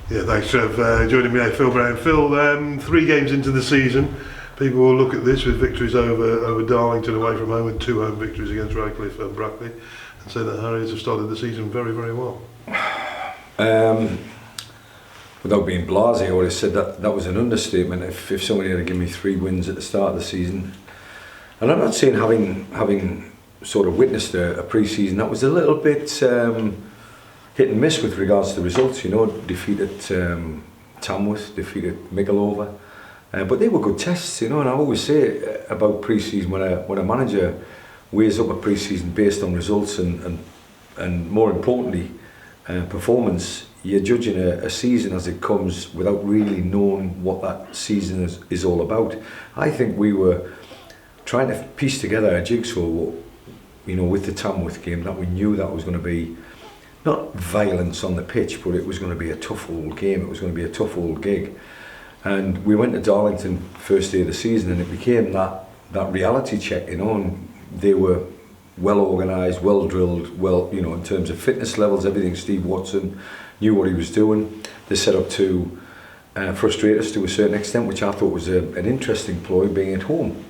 Yeah, thanks, Trev. Joining me now, Phil Brown. Phil, 3 games into the season, people will look at this with victories over Darlington away from home and 2 home victories against Radcliffe and Brackley, and say that Harriers have started the season very, very well. Without being blasé, I would have said that was an understatement if somebody had given me 3 wins at the start of the season. And I'm not saying having sort of witnessed a pre-season that was a little bit hit and miss with regards to results. You know, defeated Tamworth, defeated Mickleover, but they were good tests. You know, and I always say about pre-season, when a manager weighs up a pre-season based on results and more importantly performance, you're judging a season as it comes without really knowing what that season is all about. I think we were trying to piece together a jigsaw, you know, with the Tamworth game, that we knew that was going to be not violence on the pitch, but it was going to be a tough old game, it was going to be a tough old gig. And we went to Darlington first day of the season, and it became that reality check, you know, and they were well organised, well drilled, well, you know, in terms of fitness levels, everything. Steve Watson knew what he was doing. They set up to frustrate us to a certain extent, which I thought was an interesting ploy, being at home.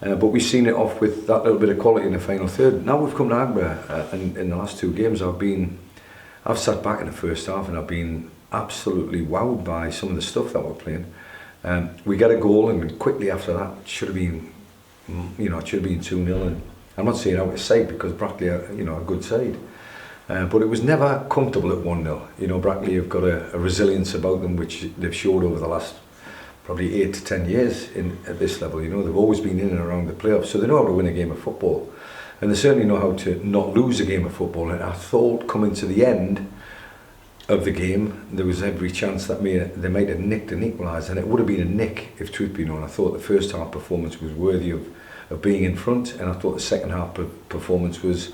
But we've seen it off with that little bit of quality in the final third. Now we've come to Agbra, and in the last 2 games I've sat back in the first half and I've been absolutely wowed by some of the stuff that we're playing. We get a goal, and quickly after that it should have been 2-0, and I'm not saying out of sight because Brackley are, you know, a good side. But it was never comfortable at 1-0. You know, Brackley have got a resilience about them which they've showed over the last probably 8 to 10 years at this level. You know, they've always been in and around the playoffs, so they know how to win a game of football, and they certainly know how to not lose a game of football. And I thought coming to the end of the game, there was every chance that they might have nicked an equaliser, and it would have been a nick if truth be known. I thought the first half performance was worthy of being in front, and I thought the second half performance was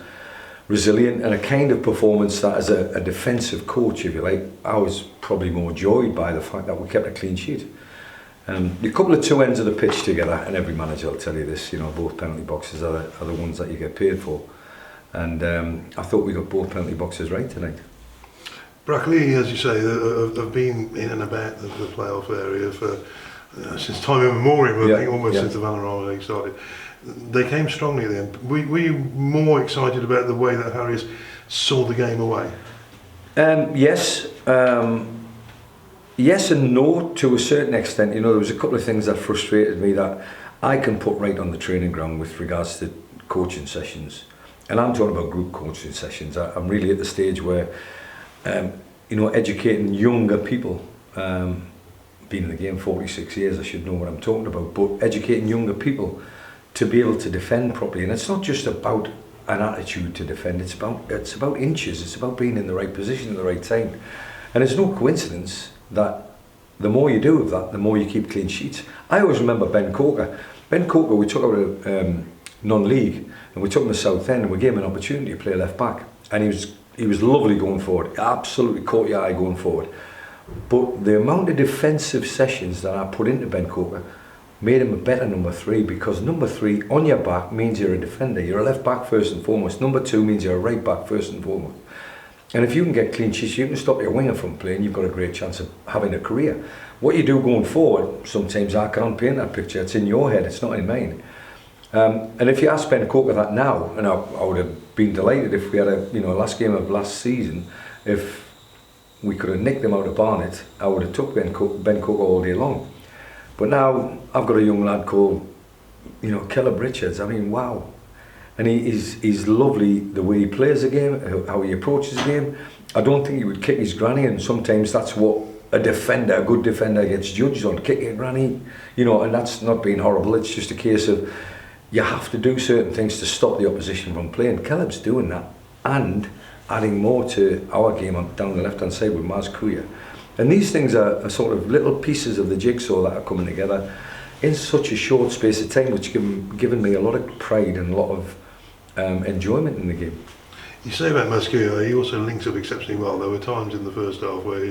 resilient, and a kind of performance that, as a defensive coach, if you like, I was probably more joyed by the fact that we kept a clean sheet. The couple of 2 ends of the pitch together, and every manager will tell you this, you know, both penalty boxes are the ones that you get paid for, and I thought we got both penalty boxes right tonight. Brackley, as you say, have been in and about the playoff area for since time immemorial, I think, almost since the Vanarama League started. They came strongly at the end. Were you more excited about the way that Harriers saw the game away? Yes. Yes and no, to a certain extent. You know, there was a couple of things that frustrated me that I can put right on the training ground with regards to coaching sessions. And I'm talking about group coaching sessions. I'm really at the stage where, you know, educating younger people, been in the game 46 years, I should know what I'm talking about, but educating younger people to be able to defend properly. And it's not just about an attitude to defend, it's about inches, it's about being in the right position at the right time. And it's no coincidence that the more you do of that, the more you keep clean sheets. I always remember Ben Coker. Ben Coker, we took out a non-league, and we took him to Southend, and we gave him an opportunity to play left back, and he was lovely going forward, absolutely caught your eye going forward. But the amount of defensive sessions that I put into Ben Coker made him a better number 3, because number 3 on your back means you're a defender. You're a left back first and foremost. Number 2 means you're a right back first and foremost. And if you can get clean sheets, you can stop your winger from playing, you've got a great chance of having a career. What you do going forward, sometimes I can't paint that picture, it's in your head, it's not in mine. And if you ask Ben Coker that now, and I would have been delighted if we had last game of last season, if we could have nicked them out of Barnet, I would have took Ben Coker all day long. But now I've got a young lad called, you know, Caleb Richards. I mean, wow. And he's lovely the way he plays the game, how he approaches the game. I don't think he would kick his granny, and sometimes that's what a good defender gets judged on, kicking a granny, you know, and that's not being horrible. It's just a case of you have to do certain things to stop the opposition from playing. Caleb's doing that and adding more to our game down the left-hand side with Maz Kuya. And these things are sort of little pieces of the jigsaw that are coming together in such a short space of time, which given me a lot of pride and a lot of enjoyment in the game. You say about Masculia, he also links up exceptionally well. There were times in the first half where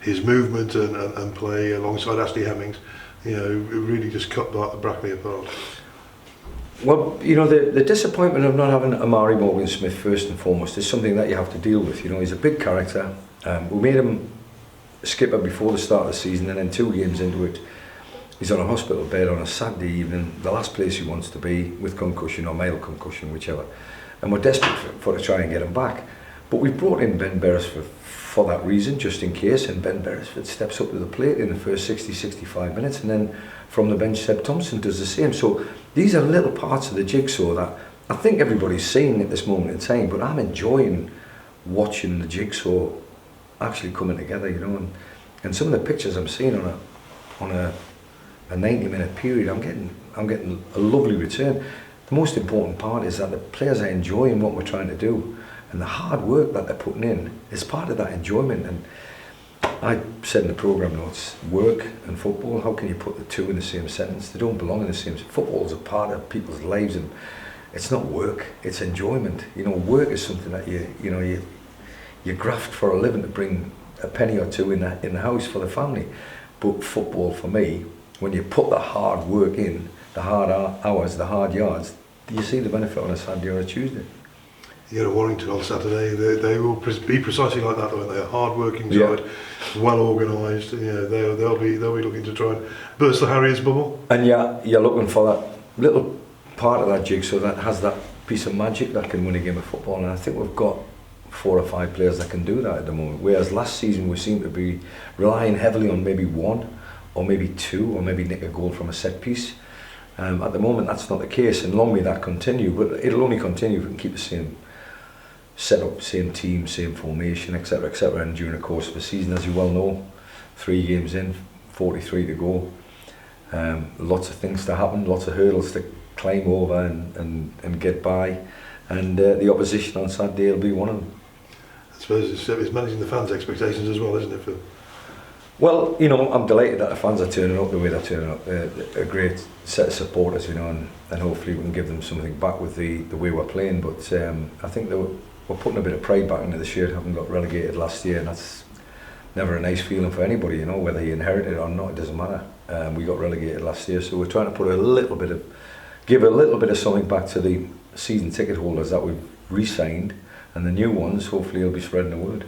his movement and play alongside Ashley Hemmings, you know, it really just cut Brackley apart. Well, you know, the disappointment of not having Amari Morgan-Smith first and foremost is something that you have to deal with. You know, he's a big character. We made him skipper before the start of the season, and then 2 games into it, he's on a hospital bed on a Saturday evening, the last place he wants to be, with concussion or mild concussion, whichever. And we're desperate for to try and get him back. But we brought in Ben Beresford for that reason, just in case, and Ben Beresford steps up to the plate in the first 60-65 minutes, and then from the bench Seb Thompson does the same. So these are little parts of the jigsaw that I think everybody's seeing at this moment in time, but I'm enjoying watching the jigsaw actually coming together, you know, and some of the pictures I'm seeing on a 90-minute period, I'm getting a lovely return. The most important part is that the players are enjoying what we're trying to do, and the hard work that they're putting in is part of that enjoyment. And I said in the programme notes, work and football, how can you put the two in the same sentence? They don't belong in the same. Football's a part of people's lives, and it's not work, it's enjoyment. You know, work is something that you graft for a living to bring a penny or two in the house for the family. But football, for me, when you put the hard work in, the hard hours, the hard yards, you see the benefit on a Saturday or a Tuesday. You go to Warrington on Saturday, they will be precisely like that, though. They're a hard-working side, well organised. You know, they'll be looking to try and burst the Harriers bubble. And you're looking for that little part of that jigsaw that has that piece of magic that can win a game of football. And I think we've got 4 or 5 players that can do that at the moment. Whereas last season we seemed to be relying heavily on maybe 1 or maybe 2 or maybe nick a goal from a set piece. At the moment that's not the case, and long may that continue. But it'll only continue if we can keep the same setup, same team, same formation, etc., etc. And during the course of the season, as you well know, 3 games in, 43 to go, lots of things to happen, lots of hurdles to climb over and get by, and the opposition on Saturday will be one of them. I suppose it's managing the fans' expectations as well, isn't it, Phil? Well, you know, I'm delighted that the fans are turning up the way they're turning up. A great set of supporters, you know, and hopefully we can give them something back with the way we're playing. But I think that we're putting a bit of pride back into the shirt, having got relegated last year, and that's never a nice feeling for anybody, you know, whether you inherit it or not, it doesn't matter. We got relegated last year, so we're trying to put give a little bit of something back to the season ticket holders that we've re-signed, and the new ones hopefully will be spreading the word.